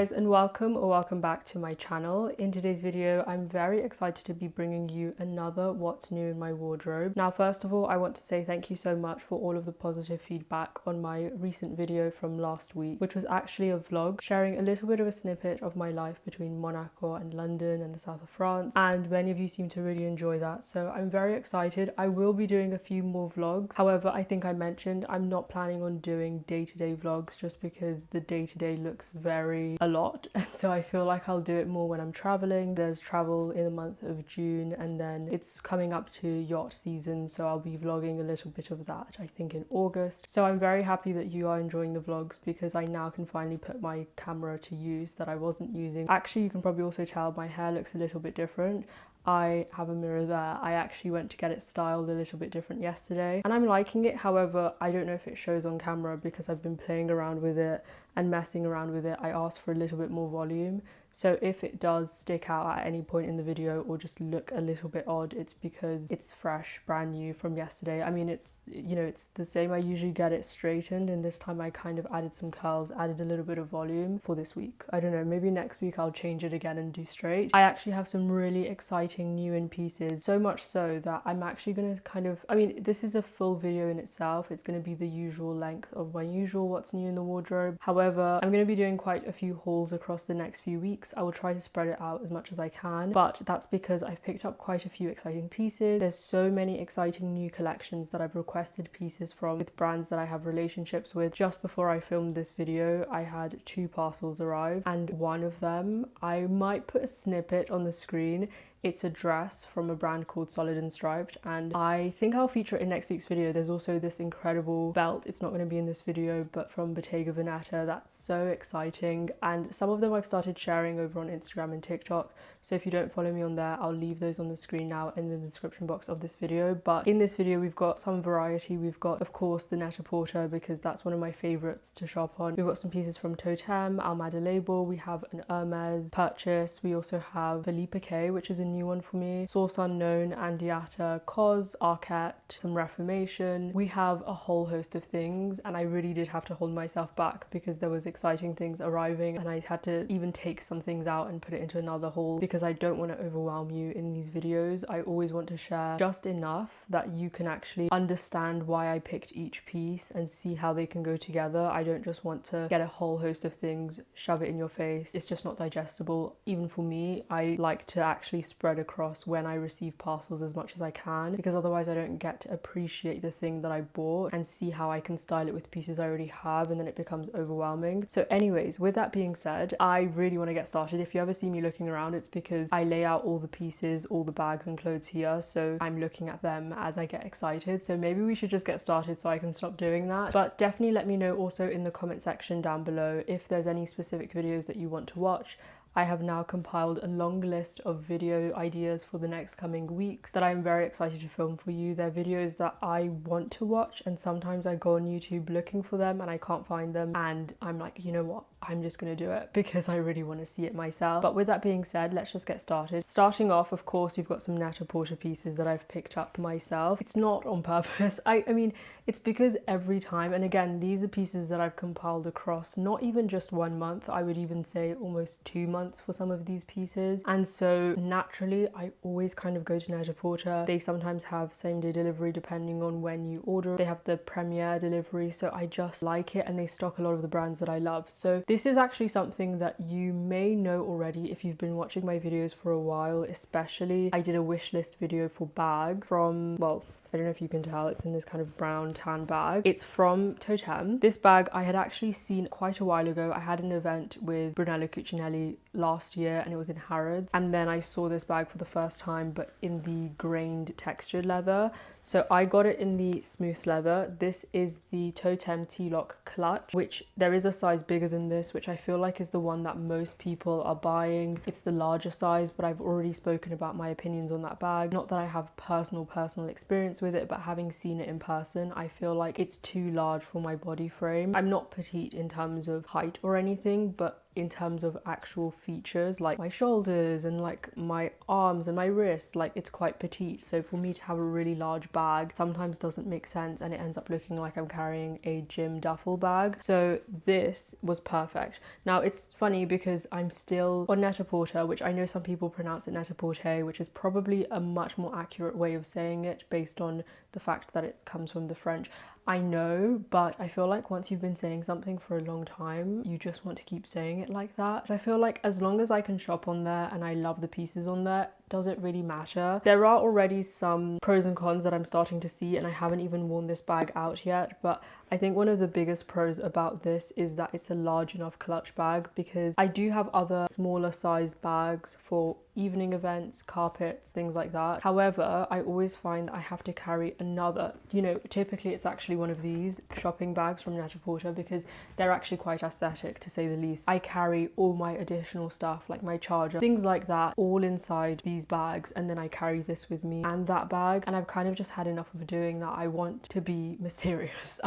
guys, and welcome back to my channel. In today's video, I'm very excited to be bringing you another what's new in my wardrobe. Now, first of all, I want to say thank you so much for all of the positive feedback on my recent video from last week, which was actually a vlog sharing a little bit of a snippet of my life between Monaco and London and the south of France, and many of you seem to really enjoy that, so I'm very excited. I will be doing a few more vlogs. However, I think I mentioned I'm not planning on doing day-to-day vlogs just because the day-to-day looks very a lot, and so I feel like I'll do it more when I'm traveling. There's travel in the month of June, and then it's coming up to yacht season, so I'll be vlogging a little bit of that, I think, in August. So I'm very happy that you are enjoying the vlogs because I now can finally put my camera to use that I wasn't using. Actually, you can probably also tell my hair looks a little bit different. I have a mirror there. I actually went to get it styled a little bit different yesterday and I'm liking it. However, I don't know if it shows on camera because I've been playing around with it and messing around with it. I asked for a little bit more volume. So if it does stick out at any point in the video or just look a little bit odd, it's because it's fresh, brand new from yesterday. I mean, it's, you know, it's the same. I usually get it straightened, and this time I kind of added some curls, added a little bit of volume for this week. I don't know, maybe next week I'll change it again and do straight. I actually have some really exciting new in pieces, so much so that I'm actually going to kind of, I mean, this is a full video in itself. It's going to be the usual length of my usual what's new in the wardrobe. However, I'm going to be doing quite a few hauls across the next few weeks. I will try to spread it out as much as I can, but that's because I've picked up quite a few exciting pieces. There's so many exciting new collections that I've requested pieces from with brands that I have relationships with. Just before I filmed this video, I had 2 parcels arrive, and one of them, I might put a snippet on the screen. It's a dress from a brand called Solid and Striped, and I think I'll feature it in next week's video. There's also this incredible belt. It's not going to be in this video, but from Bottega Veneta. That's so exciting, and some of them I've started sharing over on Instagram and TikTok. So if you don't follow me on there, I'll leave those on the screen now in the description box of this video. But in this video, we've got some variety. We've got, of course, the Net-a-Porter, because that's one of my favorites to shop on. We've got some pieces from Toteme, Almada label. We have an Hermès purchase. We also have Philippe K, which is a new one for me. Source Unknown, Andiata, Cos, Arket, some Reformation. We have a whole host of things, and I really did have to hold myself back because there was exciting things arriving, and I had to even take some things out and put it into another haul because I don't want to overwhelm you in these videos. I always want to share just enough that you can actually understand why I picked each piece and see how they can go together. I don't just want to get a whole host of things, shove it in your face. It's just not digestible. Even for me, I like to actually spread across when I receive parcels as much as I can, because otherwise I don't get to appreciate the thing that I bought and see how I can style it with pieces I already have, and then it becomes overwhelming. So anyways, with that being said, I really want to get started. If you ever see me looking around, it's because I lay out all the pieces, all the bags and clothes here, so I'm looking at them as I get excited. So maybe we should just get started so I can stop doing that. But definitely let me know also in the comment section down below if there's any specific videos that you want to watch. I have now compiled a long list of video ideas for the next coming weeks that I'm very excited to film for you. They're videos that I want to watch, and sometimes I go on YouTube looking for them and I can't find them, and I'm like, you know what, I'm just gonna do it because I really want to see it myself. But with that being said, let's just get started. Starting off, of course, we've got some Net-a-Porter pieces that I've picked up myself. It's not on purpose. I mean, it's because every time, and again, these are pieces that I've compiled across not even just 1 month, I would even say almost 2 months for some of these pieces, and so naturally I always kind of go to Net-a-Porter. They sometimes have same-day delivery depending on when you order. They have the premiere delivery, so I just like it, and they stock a lot of the brands that I love. So this is actually something that you may know already if you've been watching my videos for a while. Especially, I did a wish list video for bags from, well, I don't know if you can tell, it's in this kind of brown tan bag. It's from Toteme. This bag I had actually seen quite a while ago. I had an event with Brunello Cucinelli last year and it was in Harrods, and then I saw this bag for the first time but in the grained textured leather. So I got it in the smooth leather. This is the Toteme T-Lock clutch, which there is a size bigger than this, which I feel like is the one that most people are buying. It's the larger size, but I've already spoken about my opinions on that bag. Not that I have personal experience with it, but having seen it in person, I feel like it's too large for my body frame. I'm not petite in terms of height or anything, but in terms of actual features, like my shoulders and like my arms and my wrists, like it's quite petite. So for me to have a really large bag sometimes doesn't make sense, and it ends up looking like I'm carrying a gym duffel bag. So this was perfect. Now it's funny because I'm still on Net-a-Porter, which I know some people pronounce it Net-a-Porter, which is probably a much more accurate way of saying it based on the fact that it comes from the French. I know, but I feel like once you've been saying something for a long time, you just want to keep saying it like that. I feel like as long as I can shop on there and I love the pieces on there, doesn't really matter. There are already some pros and cons that I'm starting to see, and I haven't even worn this bag out yet, but I think one of the biggest pros about this is that it's a large enough clutch bag, because I do have other smaller sized bags for evening events, carpets, things like that. However, I always find I have to carry another, you know, typically it's actually one of these shopping bags from Net-a-Porter because they're actually quite aesthetic, to say the least. I carry all my additional stuff like my charger, things like that, all inside these bags, and then I carry this with me and that bag, and I've kind of just had enough of doing that. I want to be mysterious.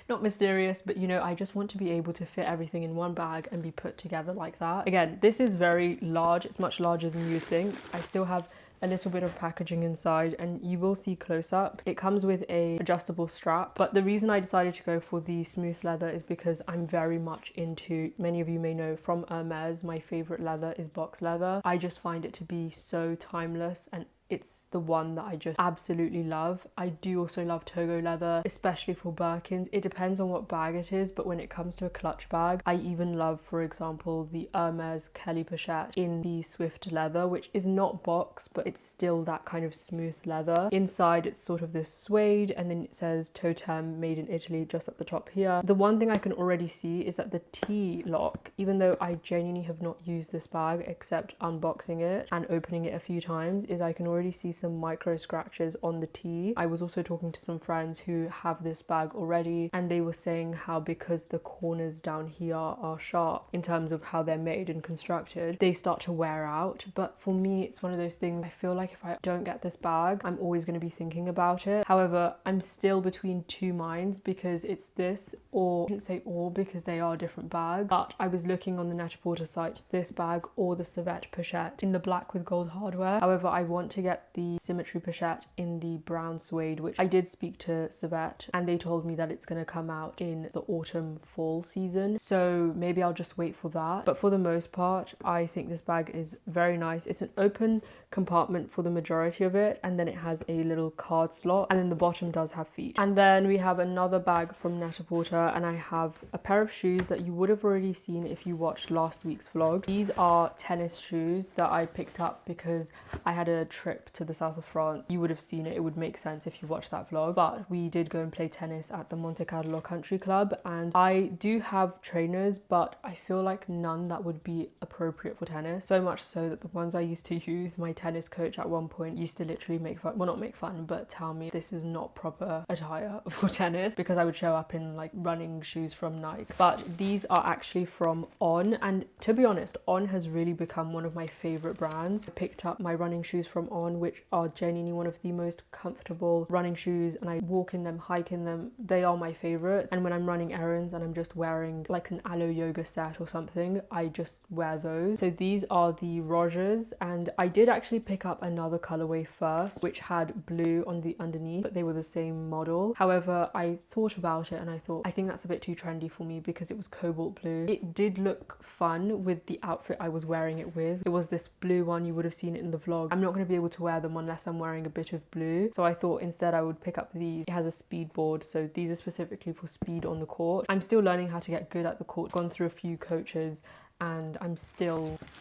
Not mysterious, but you know, I just want to be able to fit everything in one bag and be put together like that. Again, this is very large. It's much larger than you think. I still have a little bit of packaging inside, and you will see close-ups. It comes with a adjustable strap, but the reason I decided to go for the smooth leather is because I'm very much into, many of you may know from Hermès, my favorite leather is box leather. I just find it to be so timeless, and it's the one that I just absolutely love. I do also love Togo leather, especially for Birkins. It depends on what bag it is, but when it comes to a clutch bag, I even love, for example, the Hermès Kelly Pochette in the Swift leather, which is not box, but it's still that kind of smooth leather. Inside, it's sort of this suede, and then it says Toteme, made in Italy, just at the top here. The one thing I can already see is that the T-lock, even though I genuinely have not used this bag except unboxing it and opening it a few times, is I can already see some micro scratches on the T. I was also talking to some friends who have this bag already, and they were saying how because the corners down here are sharp in terms of how they're made and constructed, they start to wear out. But for me, it's one of those things, I feel like if I don't get this bag, I'm always going to be thinking about it. However, I'm still between two minds, because it's this, or I shouldn't say or, because they are different bags, but I was looking on the Net-a-Porter site, this bag or the Savette Pochette in the black with gold hardware. However, I want to get the Symmetry Pochette in the brown suede, which I did speak to Savette, and they told me that it's going to come out in the autumn fall season, so maybe I'll just wait for that. But for the most part, I think this bag is very nice. It's an open compartment for the majority of it, and then it has a little card slot, and then the bottom does have feet. And then we have another bag from Net-a-Porter, and I have a pair of shoes that you would have already seen if you watched last week's vlog. These are tennis shoes that I picked up because I had a trip to the south of France. You would have seen it, it would make sense if you watched that vlog, but we did go and play tennis at the Monte Carlo Country Club, and I do have trainers, but I feel like none that would be appropriate for tennis, so much so that the ones I used to use, my tennis coach at one point used to literally make fun, well, not make fun, but tell me this is not proper attire for tennis, because I would show up in like running shoes from Nike. But these are actually from On, and to be honest, On has really become one of my favorite brands. I picked up my running shoes from On, which are genuinely one of the most comfortable running shoes, and I walk in them, hike in them. They are my favorites, and when I'm running errands and I'm just wearing like an aloe yoga set or something, I just wear those. So these are the Rogers, and I did actually pick up another colorway first, which had blue on the underneath, but they were the same model. However, I thought about it and I thought, I think that's a bit too trendy for me because it was cobalt blue. It did look fun with the outfit I was wearing it with. It was this blue one, you would have seen it in the vlog. I'm not going to be able to wear them unless I'm wearing a bit of blue, so I thought instead I would pick up these. It has a speed board, so these are specifically for speed on the court. I'm still learning how to get good at the court, gone through a few coaches, and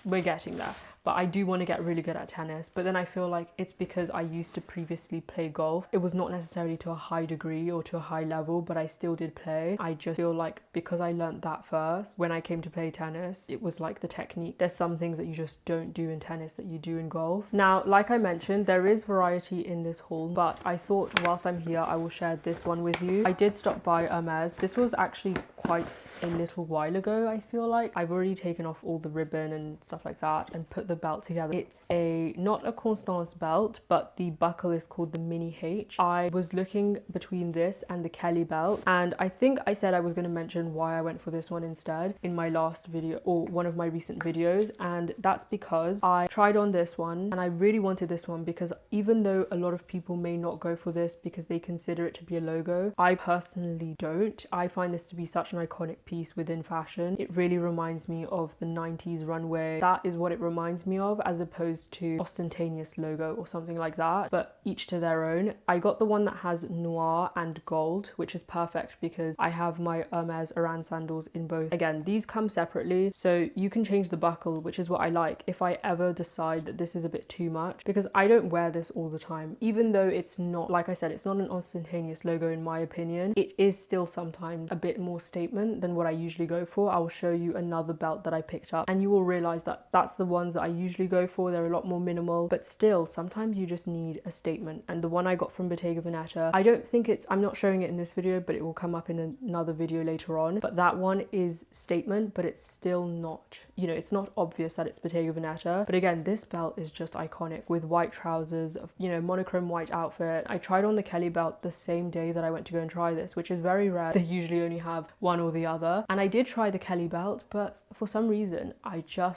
we're getting there. But I do want to get really good at tennis. But then I feel like it's because I used to previously play golf. It was not necessarily to a high degree or to a high level, but I still did play. I just feel like because I learned that first, when I came to play tennis, it was like the technique. There's some things that you just don't do in tennis that you do in golf. Now, like I mentioned, there is variety in this haul, but I thought whilst I'm here, I will share this one with you. I did stop by Hermès. This was actually quite a little while ago, I feel like. I've already taken off all the ribbon and stuff like that and put the belt together. It's not a Constance belt, but the buckle is called the Mini H. I was looking between this and the Kelly belt, and I think I said I was going to mention why I went for this one instead in my last video, or one of my recent videos, and that's because I tried on this one and I really wanted this one because even though a lot of people may not go for this because they consider it to be a logo, I personally don't. I find this to be such an iconic piece within fashion. It really reminds me of the 90s runway. That is what it reminds me of, as opposed to ostentatious logo or something like that, but each to their own. I got the one that has noir and gold, which is perfect because I have my Hermès Oran sandals in both. Again, these come separately, so you can change the buckle, which is what I like if I ever decide that this is a bit too much, because I don't wear this all the time. Even though it's not, like I said, it's not an ostentatious logo in my opinion, it is still sometimes a bit more statement than what I usually go for. I will show you another belt that I picked up and you will realize that that's the ones that I usually go for. They're a lot more minimal, but still sometimes you just need a statement. And the one I got from Bottega Veneta, I don't think I'm not showing it in this video, but it will come up in another video later on, but that one is statement, but it's still not, you know, it's not obvious that it's Bottega Veneta. But again, this belt is just iconic with white trousers, you know, monochrome white outfit. I tried on the Kelly belt the same day that I went to go and try this, which is very rare. They usually only have one or the other, and I did try the Kelly belt, but for some reason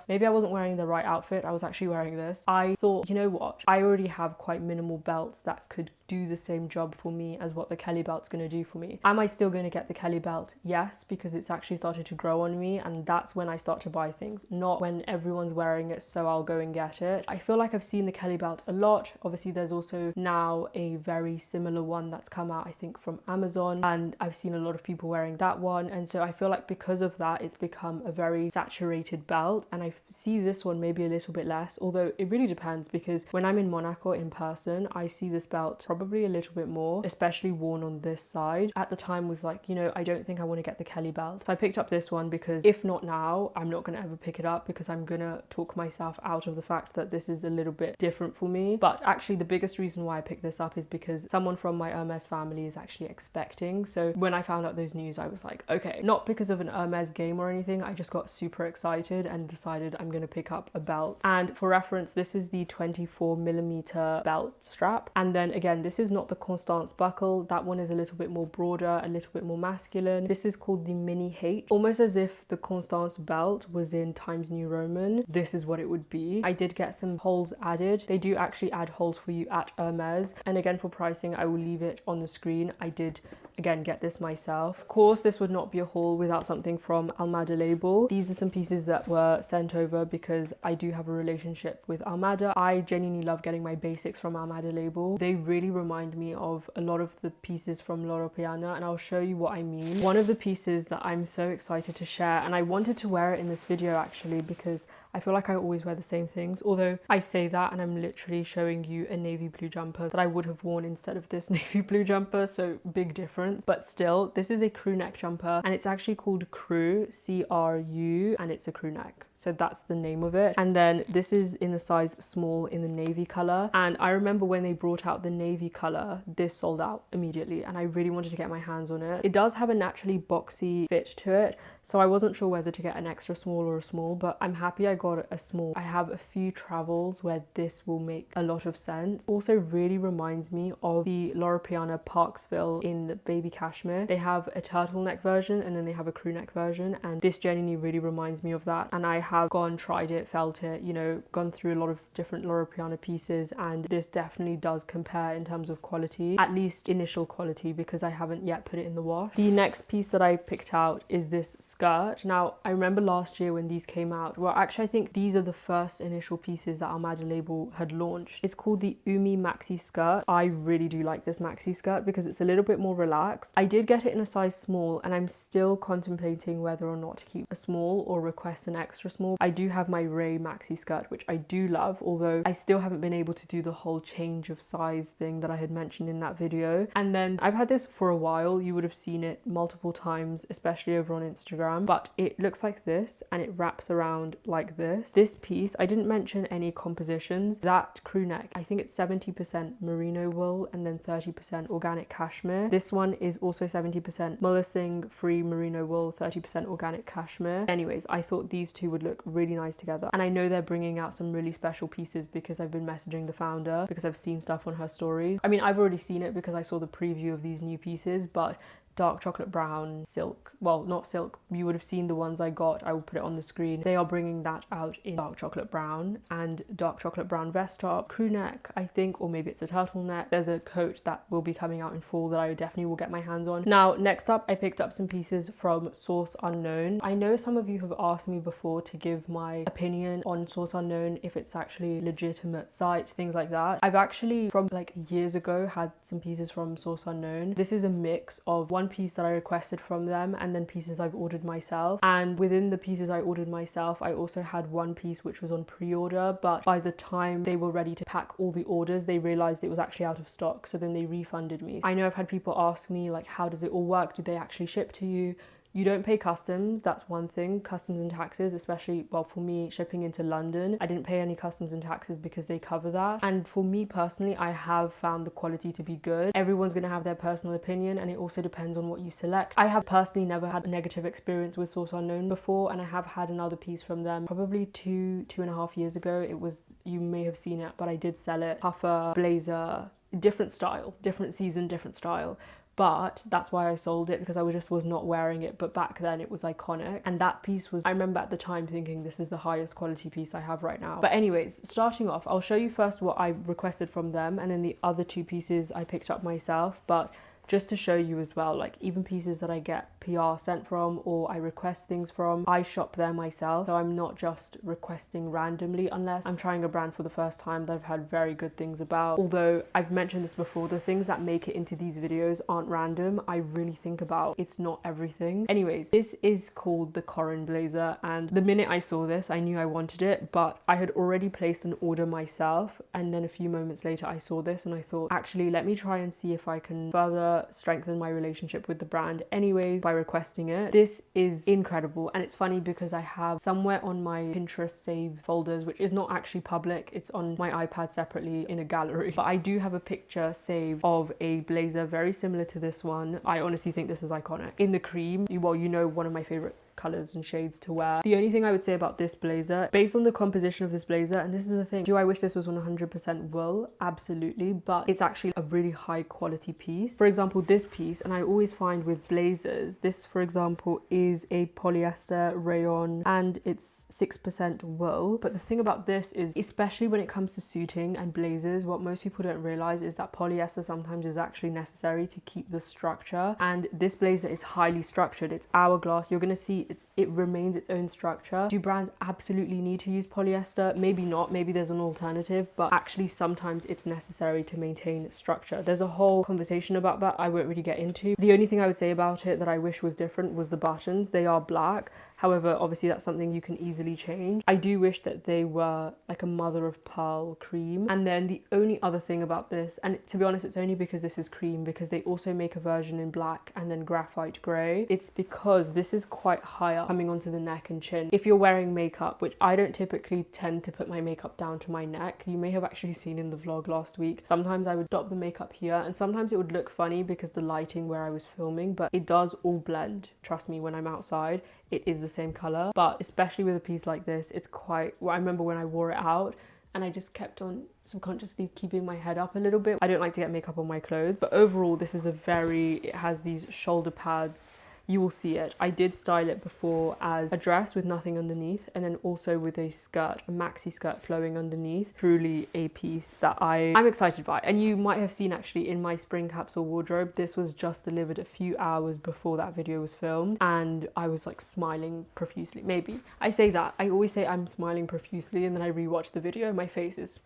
maybe I wasn't wearing the right outfit. I was actually wearing this. I thought, you know what, I already have quite minimal belts that could do the same job for me as what the Kelly belt's going to do for me. Am I still going to get the Kelly belt? Yes, because it's actually started to grow on me, and that's when I start to buy things, not when everyone's wearing it so I'll go and get it. I feel like I've seen the Kelly belt a lot. Obviously there's also now a very similar one that's come out, I think from Amazon, and I've seen a lot of people wearing that one, and so I feel like because of that it's become a very saturated belt, and I see this one maybe a little bit less, although it really depends, because when I'm in Monaco in person I see this belt probably a little bit more, especially worn on this side. At the time was like, you know, I don't think I want to get the Kelly belt, so I picked up this one because if not now, I'm not going to ever pick it up because I'm going to talk myself out of the fact that this is a little bit different for me. But actually the biggest reason why I picked this up is because someone from my Hermès family is actually expecting, so when I found out those news I was like, okay, not because of an Hermès game or anything, I just got super excited and decided I'm going to pick up a belt. And for reference, this is the 24mm belt strap, and then again, this is not the Constance buckle. That one is a little bit more broader, a little bit more masculine. This is called the Mini H, almost as if the Constance belt was in Times New Roman. This is what it would be. I did get some holes added. They do actually add holes for you at Hermès, and again, for pricing I will leave it on the screen. I did again get this myself. Of course this would not be a haul without something from Almada label. These are some pieces that were sent over because I do have a relationship with Almada. I genuinely love getting my basics from Almada label. They really remind me of a lot of the pieces from Loro Piana, and I'll show you what I mean. One of the pieces that I'm so excited to share, and I wanted to wear it in this video actually because I feel like I always wear the same things, although I say that and I'm literally showing you a navy blue jumper that I would have worn instead of this navy blue jumper, so big difference. But still, this is a crew neck jumper, and it's actually called Crew, C-R-U, and it's a crew neck. So that's the name of it. And then this is in the size small in the navy color. And I remember when they brought out the navy color, this sold out immediately, and I really wanted to get my hands on it. It does have a naturally boxy fit to it, so I wasn't sure whether to get an extra small or a small, but I'm happy I got a small. I have a few travels where this will make a lot of sense. Also really reminds me of the Loro Piana Parksville in the baby cashmere. They have a turtleneck version and then they have a crew neck version, and this genuinely really reminds me of that. And I have gone, tried it, felt it, you know, gone through a lot of different Loro Piana pieces, and this definitely does compare in terms of quality, at least initial quality, because I haven't yet put it in the wash. The next piece that I picked out is this skirt. Now I remember last year when these came out, well actually I think these are the first initial pieces that Almada label had launched. It's called the Umi maxi skirt. I really do like this maxi skirt because it's a little bit more relaxed. I did get it in a size small, and I'm still contemplating whether or not to keep a small or request an extra small. I do have my Ray maxi skirt, which I do love, although I still haven't been able to do the whole change of size thing that I had mentioned in that video. And then I've had this for a while. You would have seen it multiple times, especially over on Instagram, but it looks like this and it wraps around like this. This piece, I didn't mention any compositions. That crew neck, I think it's 70% merino wool and then 30% organic cashmere. This one is also 70% Mullesing free merino wool, 30% organic cashmere. Anyways, I thought these two would look look really nice together. And I know they're bringing out some really special pieces because I've been messaging the founder, because I've seen stuff on her stories. I mean, I've already seen it because I saw the preview of these new pieces, but dark chocolate brown silk, well, not silk, you would have seen the ones I got, I will put it on the screen. They are bringing that out in dark chocolate brown and dark chocolate brown vest top, crew neck, I think, or maybe it's a turtleneck. There's a coat that will be coming out in fall that I definitely will get my hands on. Now, next up, I picked up some pieces from Source Unknown. I know some of you have asked me before to give my opinion on Source Unknown, if it's actually a legitimate site, things like that. I've actually, from like years ago, had some pieces from Source Unknown. This is a mix of one piece that I requested from them and then pieces I've ordered myself. And within the pieces I ordered myself, I also had one piece which was on pre-order, but by the time they were ready to pack all the orders, they realized it was actually out of stock, so then they refunded me. I know I've had people ask me like, how does it all work? Do they actually ship to you? You don't pay customs, that's one thing. Customs and taxes, especially, well, for me, shipping into London, I didn't pay any customs and taxes because they cover that. And for me personally, I have found the quality to be good. Everyone's gonna have their personal opinion, and it also depends on what you select. I have personally never had a negative experience with Source Unknown before, and I have had another piece from them probably two and a half years ago. It was, you may have seen it, but I did sell it. Puffer, blazer, different style, different season, different style. But that's why I sold it, because I was not wearing it. But back then it was iconic, and that piece was, I remember at the time thinking, this is the highest quality piece I have right now. But anyways, starting off, I'll show you first what I requested from them, and then the other two pieces I picked up myself. But just to show you as well, like even pieces that I get PR sent from or I request things from, I shop there myself. So I'm not just requesting randomly, unless I'm trying a brand for the first time that I've heard very good things about. Although I've mentioned this before, the things that make it into these videos aren't random. I really think about, it's not everything. Anyways, this is called the Corin blazer, and the minute I saw this, I knew I wanted it, but I had already placed an order myself. And then a few moments later, I saw this and I thought, actually, let me try and see if I can further strengthen my relationship with the brand anyways by requesting it. This is incredible, and it's funny because I have somewhere on my Pinterest saved folders, which is not actually public, it's on my iPad separately in a gallery, but I do have a picture saved of a blazer very similar to this one. I honestly think this is iconic. In the cream, well, you know, one of my favorite colors and shades to wear. The only thing I would say about this blazer, based on the composition of this blazer, and this is the thing, do I wish this was 100% wool? Absolutely, but it's actually a really high quality piece. For example, this piece, and I always find with blazers, this for example is a polyester rayon and it's 6% wool. But the thing about this is, especially when it comes to suiting and blazers, what most people don't realize is that polyester sometimes is actually necessary to keep the structure, and this blazer is highly structured. It's hourglass. You're gonna see it remains its own structure. Do brands absolutely need to use polyester? Maybe not, maybe there's an alternative, but actually sometimes it's necessary to maintain structure. There's a whole conversation about that I won't really get into. The only thing I would say about it that I wish was different was the buttons. They are black. However, obviously that's something you can easily change. I do wish that they were like a mother of pearl cream. And then the only other thing about this, and to be honest, it's only because this is cream, because they also make a version in black and then graphite grey. It's because this is quite high up, coming onto the neck and chin. If you're wearing makeup, which I don't typically tend to put my makeup down to my neck, you may have actually seen in the vlog last week, sometimes I would stop the makeup here, and sometimes it would look funny because the lighting where I was filming, but it does all blend. Trust me, when I'm outside, it is the same color. But especially with a piece like this, it's quite, well, I remember when I wore it out and I just kept on subconsciously keeping my head up a little bit. I don't like to get makeup on my clothes, but overall this is it has these shoulder pads. You will see it. I did style it before as a dress with nothing underneath, and then also with a skirt, a maxi skirt flowing underneath. Truly a piece that I'm excited by. And you might have seen actually in my spring capsule wardrobe, this was just delivered a few hours before that video was filmed, and I was like smiling profusely. Maybe I say that, I always say I'm smiling profusely, and then I rewatch the video and my face is,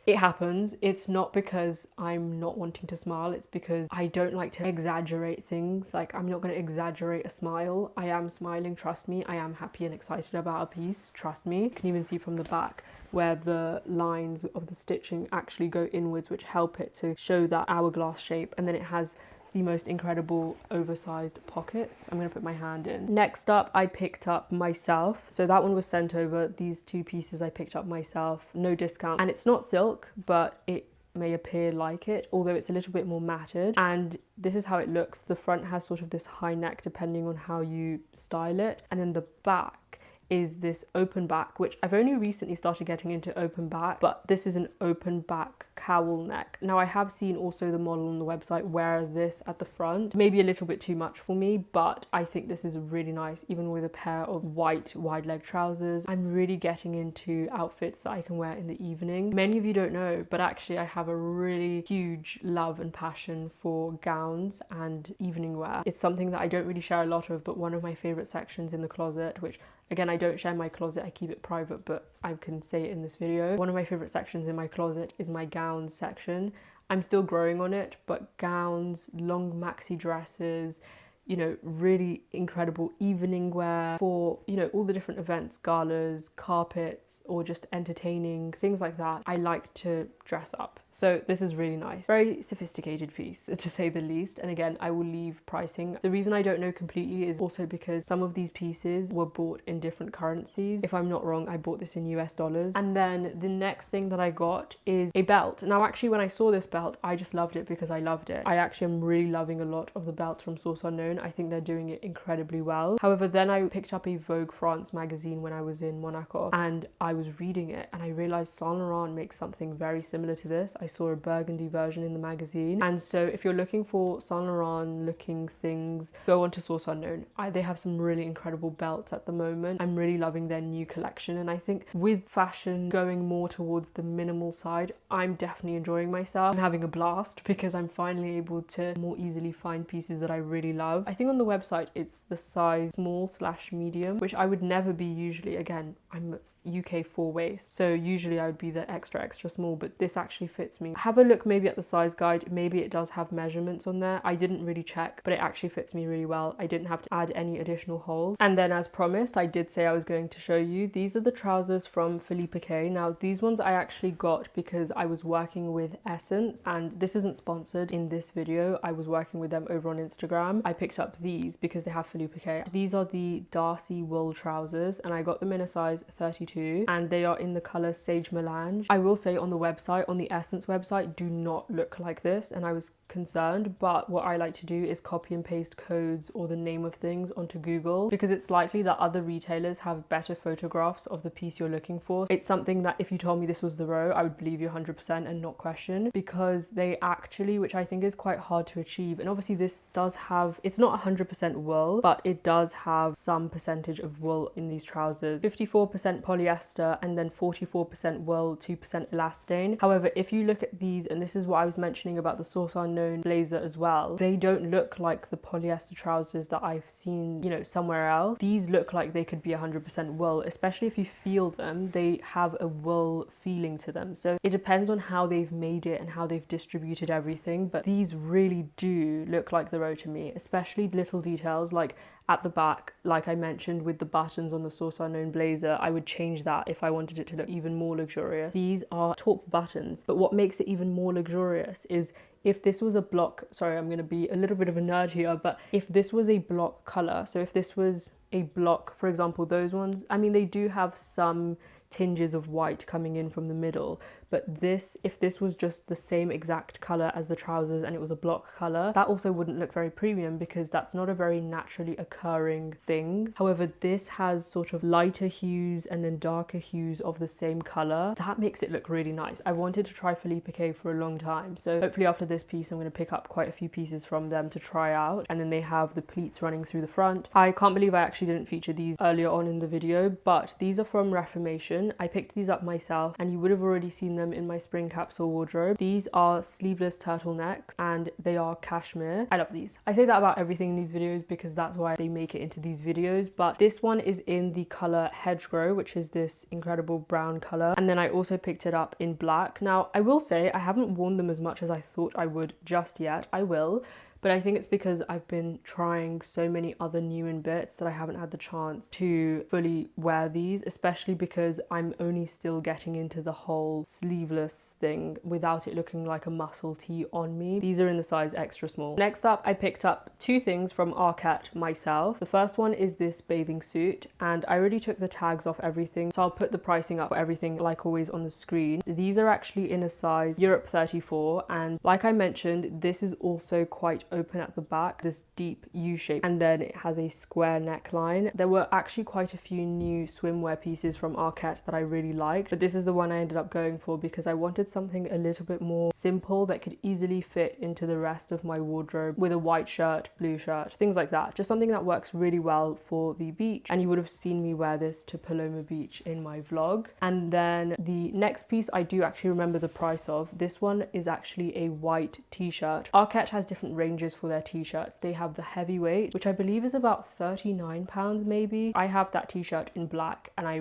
it happens. It's not because I'm not wanting to smile, it's because I don't like to exaggerate things. Like, I'm not going to exaggerate a smile. I am smiling, trust me. I am happy and excited about a piece, trust me. You can even see from the back where the lines of the stitching actually go inwards, which help it to show that hourglass shape. And then it has the most incredible oversized pockets. I'm gonna put my hand in. Next up, I picked up myself. So that one was sent over. These two pieces I picked up myself, no discount. And it's not silk, but it may appear like it, although it's a little bit more matted. And this is how it looks. The front has sort of this high neck depending on how you style it. And then the back is this open back, which I've only recently started getting into open back, but this is an open back cowl neck. Now I have seen also the model on the website wear this at the front, maybe a little bit too much for me, but I think this is really nice, even with a pair of white wide leg trousers. I'm really getting into outfits that I can wear in the evening. Many of you don't know, but actually I have a really huge love and passion for gowns and evening wear. It's something that I don't really share a lot of, but one of my favorite sections in the closet, which again, I don't share my closet, I keep it private, but I can say it in this video. One of my favorite sections in my closet is my gowns section. I'm still growing on it, but gowns, long maxi dresses, you know, really incredible evening wear for, you know, all the different events, galas, carpets, or just entertaining, things like that. I like to dress up. So this is really nice. Very sophisticated piece, to say the least. And again, I will leave pricing. The reason I don't know completely is also because some of these pieces were bought in different currencies. If I'm not wrong, I bought this in US dollars. And then the next thing that I got is a belt. Now, actually, when I saw this belt, I just loved it because I loved it. I actually am really loving a lot of the belts from Source Unknown. I think they're doing it incredibly well. However, then I picked up a Vogue France magazine when I was in Monaco, and I was reading it and I realized Saint Laurent makes something very similar to this. I saw a burgundy version in the magazine, and so if you're looking for Saint Laurent looking things, go on to Source Unknown. They have some really incredible belts at the moment. I'm really loving their new collection, and I think with fashion going more towards the minimal side, I'm definitely enjoying myself. I'm having a blast because I'm finally able to more easily find pieces that I really love. I think on the website it's the size small/medium, which I would never be usually. Again, I'm UK 4 waist, so usually I would be the extra small, but this actually fits me. Have a look maybe at the size guide, maybe it does have measurements on there. I didn't really check, but it actually fits me really well. I didn't have to add any additional holes. And then, as promised, I did say I was going to show you, these are the trousers from Philippe K. Now these ones I actually got because I was working with Essence, and this isn't sponsored in this video. I was working with them over on Instagram. I picked up these because they have Philippe K. These are the Darcy wool trousers, and I got them in a size 32, and they are in the color Sage Melange. I will say on the website, on the Essence website, do not look like this, and I was concerned, but what I like to do is copy and paste codes or the name of things onto Google, because it's likely that other retailers have better photographs of the piece you're looking for. It's something that if you told me this was the row, I would believe you 100% and not question, because they actually, which I think is quite hard to achieve, and obviously this does have, it's not 100% wool, but it does have some percentage of wool in these trousers. 54% polyester and then 44% wool, 2% elastane. However, if you look at these, and this is what I was mentioning about the Source Unknown blazer as well, they don't look like the polyester trousers that I've seen, you know, somewhere else. These look like they could be 100% wool, especially if you feel them. They have a wool feeling to them. So it depends on how they've made it and how they've distributed everything, but these really do look like the row to me, especially little details like at the back, like I mentioned with the buttons on the Source Unknown blazer. I would change that if I wanted it to look even more luxurious. These are taupe buttons, but what makes it even more luxurious is if this was a block, sorry, I'm going to be a little bit of a nerd here, but if this was a block color, so if this was a block, for example, those ones, I mean, they do have some tinges of white coming in from the middle, but this, if this was just the same exact color as the trousers and it was a block color, that also wouldn't look very premium because that's not a very naturally occurring thing. However, this has sort of lighter hues and then darker hues of the same color. That makes it look really nice. I wanted to try Philippe K for a long time, so hopefully after this piece I'm going to pick up quite a few pieces from them to try out. And then they have the pleats running through the front. I can't believe I actually didn't feature these earlier on in the video, but these are from Reformation. I picked these up myself, and you would have already seen them in my spring capsule wardrobe. These are sleeveless turtlenecks and they are cashmere. I love these. I say that about everything in these videos because that's why they make it into these videos, but this one is in the color Hedgerow, which is this incredible brown color, and then I also picked it up in black. Now I will say I haven't worn them as much as I thought I would just yet. I will, but I think it's because I've been trying so many other new in bits that I haven't had the chance to fully wear these, especially because I'm only still getting into the whole sleeveless thing without it looking like a muscle tee on me. These are in the size extra small. Next up, I picked up two things from Arket myself. The first one is this bathing suit, and I already took the tags off everything, so I'll put the pricing up for everything like always on the screen. These are actually in a size Europe 34, and like I mentioned, this is also quite open at the back, this deep U shape, and then it has a square neckline. There were actually quite a few new swimwear pieces from Arket that I really liked, but this is the one I ended up going for because I wanted something a little bit more simple that could easily fit into the rest of my wardrobe with a white shirt, blue shirt, things like that. Just something that works really well for the beach. And you would have seen me wear this to Paloma Beach in my vlog. And then the next piece I do actually remember the price of. This one is actually a white t-shirt. Arket has different ranges for their t-shirts. They have the heavyweight, which I believe is about £39 maybe. I have that t-shirt in black and I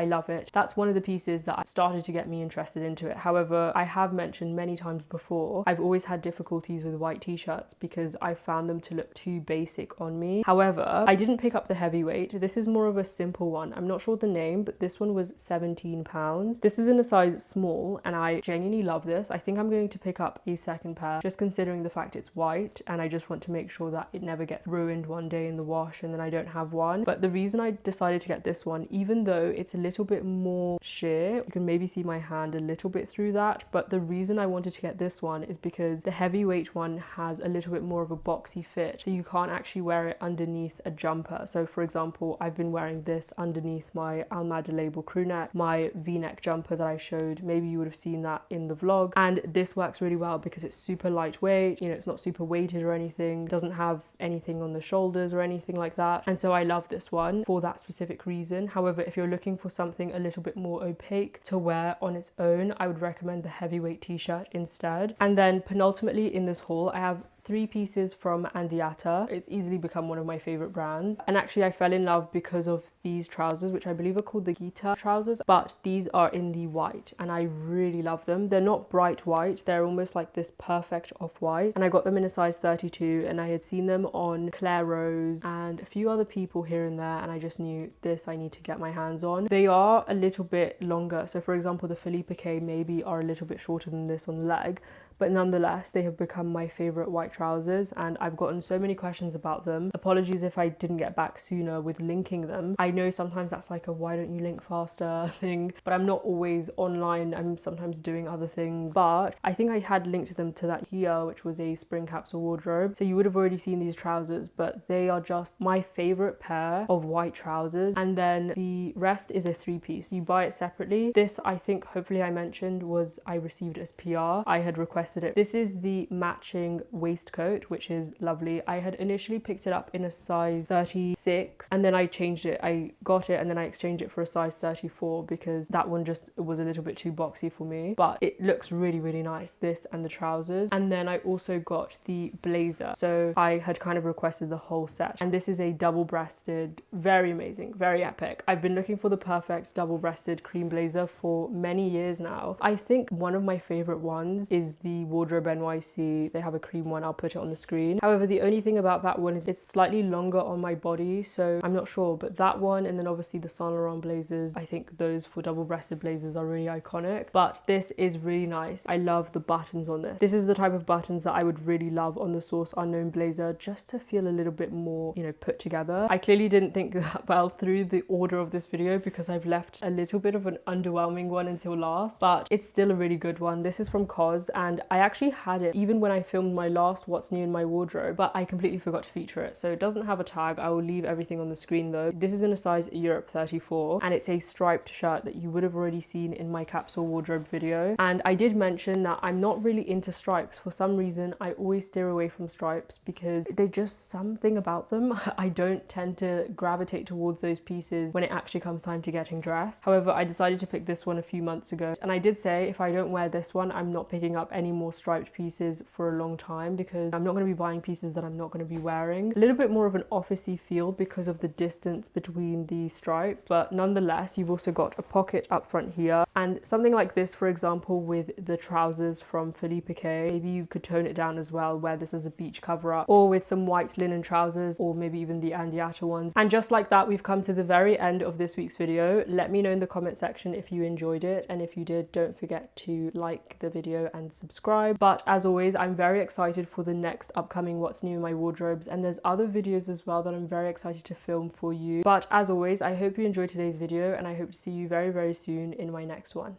love it. That's one of the pieces that started to get me interested into it. However, I have mentioned many times before, I've always had difficulties with white t-shirts because I found them to look too basic on me. However, I didn't pick up the heavyweight. This is more of a simple one. I'm not sure the name, but this one was £17. This is in a size small and I genuinely love this. I think I'm going to pick up a second pair just considering the fact it's white, and I just want to make sure that it never gets ruined one day in the wash and then I don't have one. But the reason I decided to get this one, even though it's a little bit more sheer, you can maybe see my hand a little bit through that, but the reason I wanted to get this one is because the heavyweight one has a little bit more of a boxy fit, so you can't actually wear it underneath a jumper. So for example, I've been wearing this underneath my Almada label crew neck, my v-neck jumper that I showed. Maybe you would have seen that in the vlog, and this works really well because it's super lightweight, you know, it's not super weighted or anything, doesn't have anything on the shoulders or anything like that, and so I love this one for that specific reason. However, if you're looking for something a little bit more opaque to wear on its own, I would recommend the heavyweight t-shirt instead. And then penultimately in this haul, I have 3 pieces from Andiata. It's easily become one of my favorite brands, and actually I fell in love because of these trousers, which I believe are called the Gita trousers, but these are in the white and I really love them. They're not bright white, they're almost like this perfect off-white, and I got them in a size 32, and I had seen them on Claire Rose and a few other people here and there, and I just knew this I need to get my hands on. They are a little bit longer, so for example the Felipe K maybe are a little bit shorter than this on the leg, but nonetheless they have become my favorite white trousers and I've gotten so many questions about them. Apologies if I didn't get back sooner with linking them. I know sometimes that's like a why don't you link faster thing, but I'm not always online, I'm sometimes doing other things. But I think I had linked them to that here, which was a spring capsule wardrobe, so you would have already seen these trousers, but they are just my favorite pair of white trousers. And then the rest is a 3-piece. You buy it separately. This, I think hopefully I mentioned, was I received as PR. I had requested it. This is the matching waistcoat, which is lovely. I had initially picked it up in a size 36 and then I changed it. I got it and then I exchanged it for a size 34 because that one just was a little bit too boxy for me, but it looks really, really nice, this and the trousers. And then I also got the blazer, so I had kind of requested the whole set, and this is a double-breasted, very amazing, very epic. I've been looking for the perfect double-breasted cream blazer for many years now. I think one of my favorite ones is the Wardrobe NYC. They have a cream one, I'll put it on the screen. However, the only thing about that one is it's slightly longer on my body, so I'm not sure, but that one, and then obviously the Saint Laurent blazers, I think those for double-breasted blazers are really iconic. But this is really nice. I love the buttons on this. This is the type of buttons that I would really love on the Source Unknown blazer, just to feel a little bit more, you know, put together. I clearly didn't think that well through the order of this video because I've left a little bit of an underwhelming one until last, but it's still a really good one. This is from COS, and I actually had it even when I filmed my last What's New in My Wardrobe, but I completely forgot to feature it. So it doesn't have a tag. I will leave everything on the screen though. This is in a size Europe 34 and it's a striped shirt that you would have already seen in my capsule wardrobe video. And I did mention that I'm not really into stripes. For some reason, I always steer away from stripes because they're just something about them. I don't tend to gravitate towards those pieces when it actually comes time to getting dressed. However, I decided to pick this one a few months ago, and I did say if I don't wear this one, I'm not picking up any more striped pieces for a long time because I'm not going to be buying pieces that I'm not going to be wearing. A little bit more of an officey feel because of the distance between the stripes, but nonetheless, you've also got a pocket up front here, and something like this, for example, with the trousers from Felipe K, maybe you could tone it down as well, wear this as a beach cover up, or with some white linen trousers, or maybe even the Andiata ones. And just like that, we've come to the very end of this week's video. Let me know in the comment section if you enjoyed it, and if you did, don't forget to like the video and subscribe. But as always, I'm very excited for the next upcoming What's New in My Wardrobes, and there's other videos as well that I'm very excited to film for you. But as always, I hope you enjoyed today's video, and I hope to see you very, very soon in my next one.